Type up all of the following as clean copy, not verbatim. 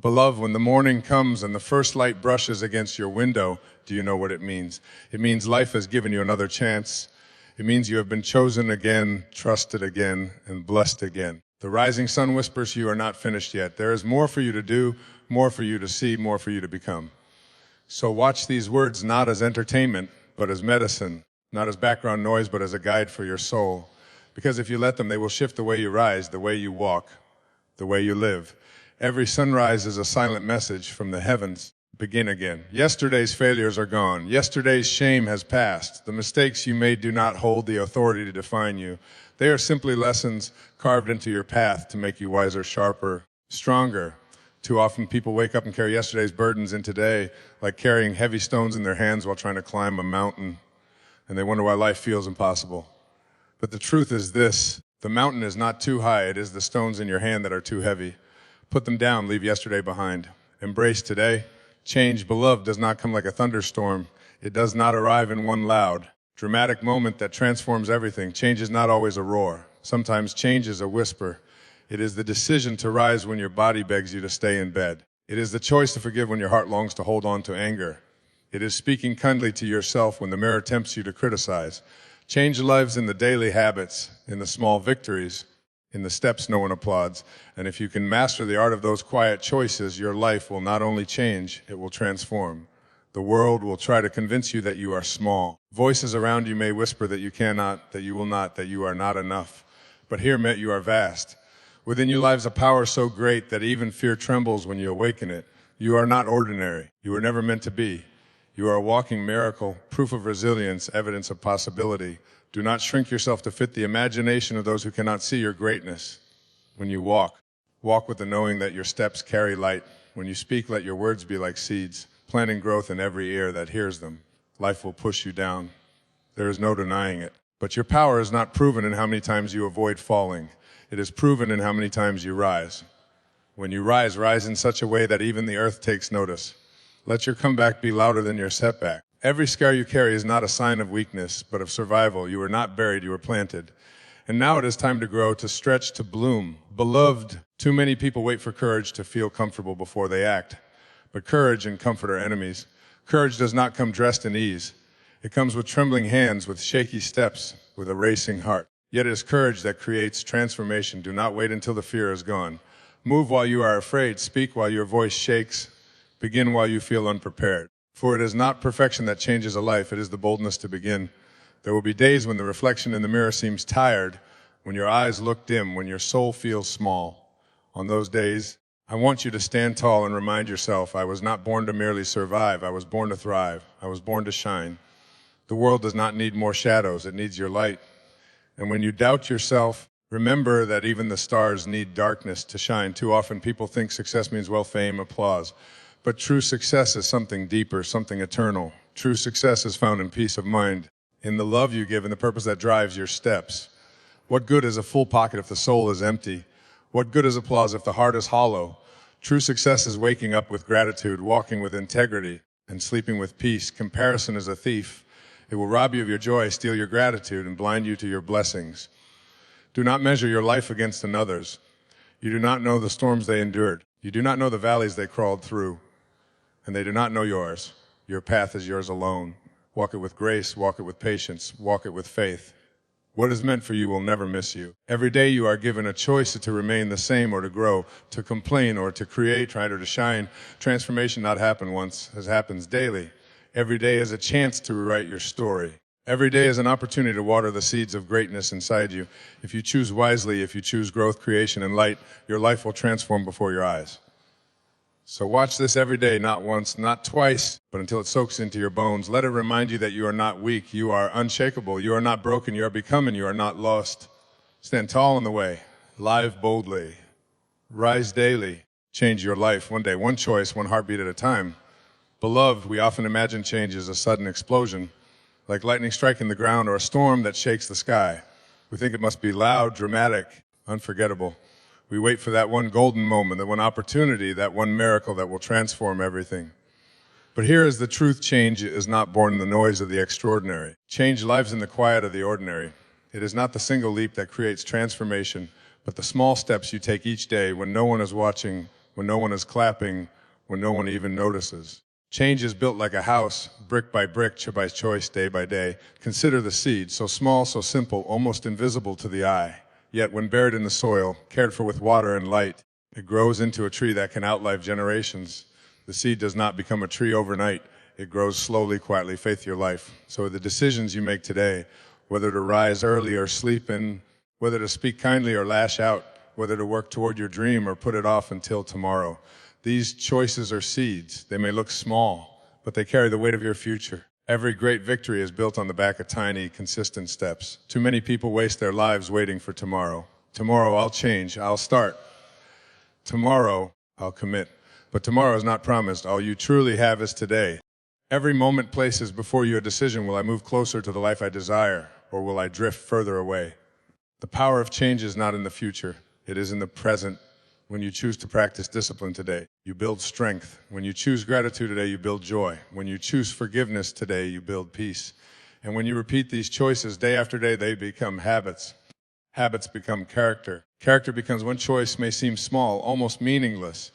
Beloved, when the morning comes and the first light brushes against your window, do you know what it means? It means life has given you another chance. It means you have been chosen again, trusted again, and blessed again. The rising sun whispers you are not finished yet. There is more for you to do, more for you to see, more for you to become. So watch these words not as entertainment, but as medicine, not as background noise, but as a guide for your soul. Because if you let them, they will shift the way you rise, the way you walk, the way you live. Every sunrise is a silent message from the heavens. Begin again. Yesterday's failures are gone. Yesterday's shame has passed. The mistakes you made do not hold the authority to define you. They are simply lessons carved into your path to make you wiser, sharper, stronger. Too often people wake up and carry yesterday's burdens in today, like carrying heavy stones in their hands while trying to climb a mountain. And they wonder why life feels impossible. But the truth is this: the mountain is not too high. It is the stones in your hand that are too heavy. Put them down, leave yesterday behind. Embrace today. Change, beloved, does not come like a thunderstorm. It does not arrive in one loud, dramatic moment that transforms everything. Change is not always a roar. Sometimes change is a whisper. It is the decision to rise when your body begs you to stay in bed. It is the choice to forgive when your heart longs to hold on to anger. It is speaking kindly to yourself when the mirror tempts you to criticize. Change lives in the daily habits, in the small victories, in the steps no one applauds. And if you can master the art of those quiet choices, your life will not only change, it will transform. The world will try to convince you that you are small. Voices around you may whisper that you cannot, that you will not, that you are not enough. But here, met, you are vast. Within you lies a power so great that even fear trembles when you awaken it. You are not ordinary. You were never meant to be. You are a walking miracle, proof of resilience, evidence of possibility. Do not shrink yourself to fit the imagination of those who cannot see your greatness. When you walk, walk with the knowing that your steps carry light. When you speak, let your words be like seeds, planting growth in every ear that hears them. Life will push you down. There is no denying it. But your power is not proven in how many times you avoid falling. It is proven in how many times you rise. When you rise, rise in such a way that even the earth takes notice. Let your comeback be louder than your setback. Every scar you carry is not a sign of weakness, but of survival. You were not buried, you were planted. And now it is time to grow, to stretch, to bloom. Beloved, too many people wait for courage to feel comfortable before they act. But courage and comfort are enemies. Courage does not come dressed in ease. It comes with trembling hands, with shaky steps, with a racing heart. Yet it is courage that creates transformation. Do not wait until the fear is gone. Move while you are afraid. Speak while your voice shakes. Begin while you feel unprepared. For it is not perfection that changes a life, it is the boldness to begin. There will be days when the reflection in the mirror seems tired, when your eyes look dim, when your soul feels small. On those days, I want you to stand tall and remind yourself, I was not born to merely survive, I was born to thrive, I was born to shine. The world does not need more shadows, it needs your light. And when you doubt yourself, remember that even the stars need darkness to shine. Too often people think success means, well, fame, applause. But true success is something deeper, something eternal. True success is found in peace of mind, in the love you give and the purpose that drives your steps. What good is a full pocket if the soul is empty? What good is applause if the heart is hollow? True success is waking up with gratitude, walking with integrity, and sleeping with peace. Comparison is a thief. It will rob you of your joy, steal your gratitude, and blind you to your blessings. Do not measure your life against another's. You do not know the storms they endured. You do not know the valleys they crawled through. And they do not know yours. Your path is yours alone. Walk it with grace, walk it with patience, walk it with faith. What is meant for you will never miss you. Every day you are given a choice to remain the same or to grow, to complain or to create, or to shine. Transformation not happen once, it happens daily. Every day is a chance to rewrite your story. Every day is an opportunity to water the seeds of greatness inside you. If you choose wisely, if you choose growth, creation, and light, your life will transform before your eyes. So watch this every day, not once, not twice, but until it soaks into your bones. Let it remind you that you are not weak, you are unshakable, you are not broken, you are becoming, you are not lost. Stand tall in the way, live boldly, rise daily, change your life one day, one choice, one heartbeat at a time. Beloved, we often imagine change as a sudden explosion, like lightning striking the ground or a storm that shakes the sky. We think it must be loud, dramatic, unforgettable. We wait for that one golden moment, that one opportunity, that one miracle that will transform everything. But here is the truth: change is not born in the noise of the extraordinary. Change lives in the quiet of the ordinary. It is not the single leap that creates transformation, but the small steps you take each day when no one is watching, when no one is clapping, when no one even notices. Change is built like a house, brick by brick, choice by choice, day by day. Consider the seed, so small, so simple, almost invisible to the eye. Yet when buried in the soil, cared for with water and light, it grows into a tree that can outlive generations. The seed does not become a tree overnight. It grows slowly, quietly, faith your life. So the decisions you make today, whether to rise early or sleep in, whether to speak kindly or lash out, whether to work toward your dream or put it off until tomorrow. These choices are seeds. They may look small, but they carry the weight of your future. Every great victory is built on the back of tiny, consistent steps. Too many people waste their lives waiting for tomorrow. Tomorrow I'll change, I'll start. Tomorrow I'll commit. But tomorrow is not promised. All you truly have is today. Every moment places before you a decision: will I move closer to the life I desire, or will I drift further away? The power of change is not in the future. It is in the present. When you choose to practice discipline today, you build strength. When you choose gratitude today, you build joy. When you choose forgiveness today, you build peace. And when you repeat these choices day after day, they become habits. Habits become character. Character becomes one choice may seem small, almost meaningless,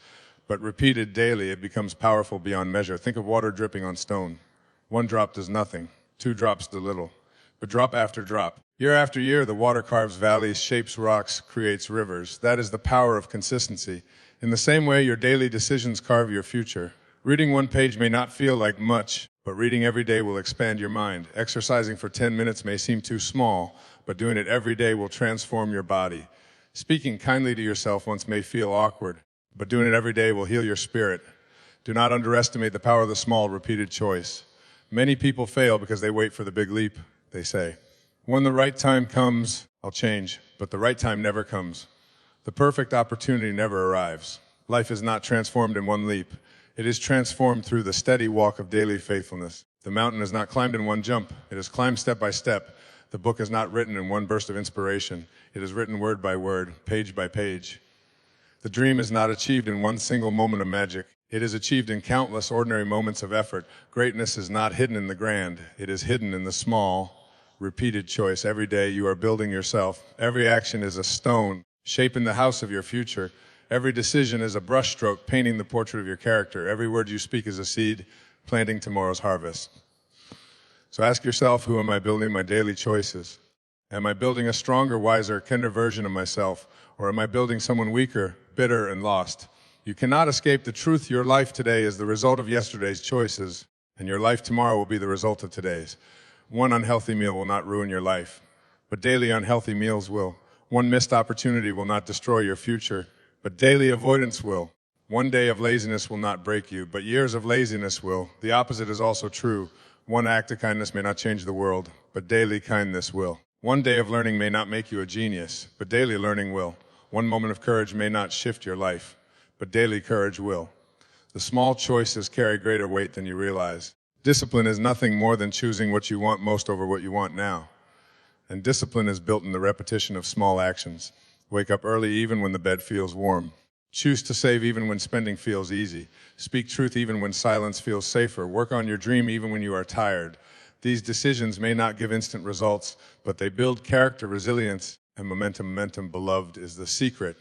but repeated daily, it becomes powerful beyond measure. Think of water dripping on stone. One drop does nothing. Two drops do little. But drop after drop, year after year, the water carves valleys, shapes rocks, creates rivers. That is the power of consistency. In the same way, your daily decisions carve your future. Reading one page may not feel like much, but reading every day will expand your mind. Exercising for 10 minutes may seem too small, but doing it every day will transform your body. Speaking kindly to yourself once may feel awkward, but doing it every day will heal your spirit. Do not underestimate the power of the small, repeated choice. Many people fail because they wait for the big leap, they say. When the right time comes, I'll change, but the right time never comes. The perfect opportunity never arrives. Life is not transformed in one leap. It is transformed through the steady walk of daily faithfulness. The mountain is not climbed in one jump. It is climbed step by step. The book is not written in one burst of inspiration. It is written word by word, page by page. The dream is not achieved in one single moment of magic. It is achieved in countless ordinary moments of effort. Greatness is not hidden in the grand. It is hidden in the small, repeated choice. Every day you are building yourself. Every action is a stone, shaping the house of your future. Every decision is a brushstroke, painting the portrait of your character. Every word you speak is a seed, planting tomorrow's harvest. So ask yourself, who am I building my daily choices? Am I building a stronger, wiser, kinder version of myself? Or am I building someone weaker, bitter, and lost? You cannot escape the truth. Your life today is the result of yesterday's choices, and your life tomorrow will be the result of today's. One unhealthy meal will not ruin your life, but daily unhealthy meals will. One missed opportunity will not destroy your future, but daily avoidance will. One day of laziness will not break you, but years of laziness will. The opposite is also true. One act of kindness may not change the world, but daily kindness will. One day of learning may not make you a genius, but daily learning will. One moment of courage may not shift your life, but daily courage will. The small choices carry greater weight than you realize. Discipline is nothing more than choosing what you want most over what you want now. And discipline is built in the repetition of small actions. Wake up early even when the bed feels warm. Choose to save even when spending feels easy. Speak truth even when silence feels safer. Work on your dream even when you are tired. These decisions may not give instant results, but they build character, resilience, and momentum. Momentum, beloved, is the secret.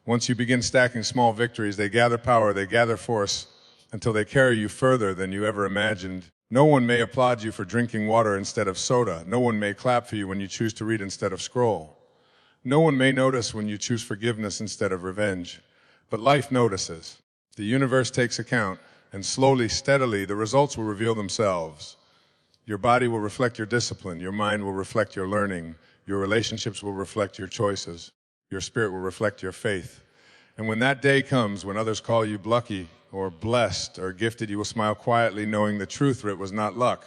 Once you begin stacking small victories, they gather power, they gather force, until they carry you further than you ever imagined. No one may applaud you for drinking water instead of soda. No one may clap for you when you choose to read instead of scroll. No one may notice when you choose forgiveness instead of revenge. But life notices. The universe takes account, and slowly, steadily, the results will reveal themselves. Your body will reflect your discipline. Your mind will reflect your learning. Your relationships will reflect your choices. Your spirit will reflect your faith. And when that day comes, when others call you lucky or blessed or gifted, you will smile quietly, knowing the truth, for it was not luck.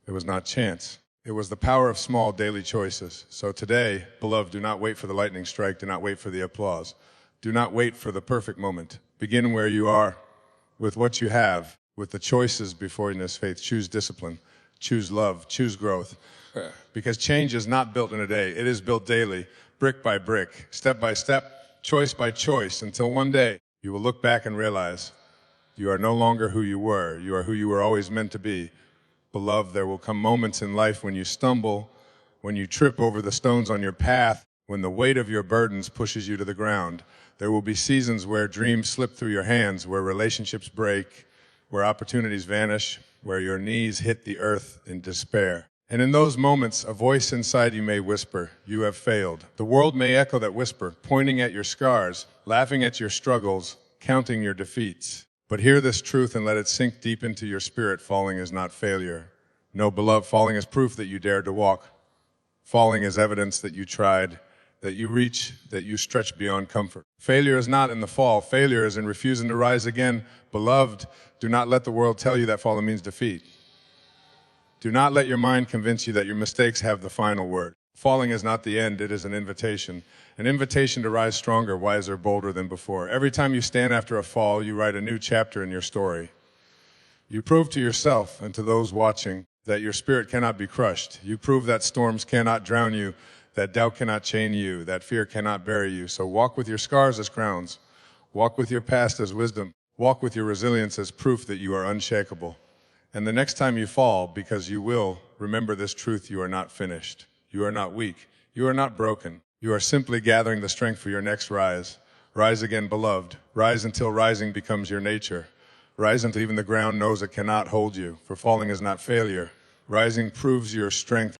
It was not chance. It was the power of small daily choices. So today, beloved, do not wait for the lightning strike. Do not wait for the applause. Do not wait for the perfect moment. Begin where you are, with what you have, with the choices before you in this faith. Choose discipline, choose love, choose growth. Because change is not built in a day. It is built daily, brick by brick, step by step, choice by choice, until one day you will look back and realize you are no longer who you were. You are who you were always meant to be. Beloved, there will come moments in life when you stumble, when you trip over the stones on your path, when the weight of your burdens pushes you to the ground. There will be seasons where dreams slip through your hands, where relationships break, where opportunities vanish, where your knees hit the earth in despair. And in those moments, a voice inside you may whisper, "You have failed." The world may echo that whisper, pointing at your scars, laughing at your struggles, counting your defeats. But hear this truth and let it sink deep into your spirit. Falling is not failure. No, beloved, falling is proof that you dared to walk. Falling is evidence that you tried, that you reach, that you stretch beyond comfort. Failure is not in the fall. Failure is in refusing to rise again. Beloved, do not let the world tell you that falling means defeat. Do not let your mind convince you that your mistakes have the final word. Falling is not the end, it is an invitation to rise stronger, wiser, bolder than before. Every time you stand after a fall, you write a new chapter in your story. You prove to yourself and to those watching that your spirit cannot be crushed. You prove that storms cannot drown you, that doubt cannot chain you, that fear cannot bury you. So walk with your scars as crowns. Walk with your past as wisdom. Walk with your resilience as proof that you are unshakable. And the next time you fall, because you will, remember this truth: you are not finished. You are not weak. You are not broken. You are simply gathering the strength for your next rise. Rise again, beloved. Rise until rising becomes your nature. Rise until even the ground knows it cannot hold you, for falling is not failure. Rising proves your strength.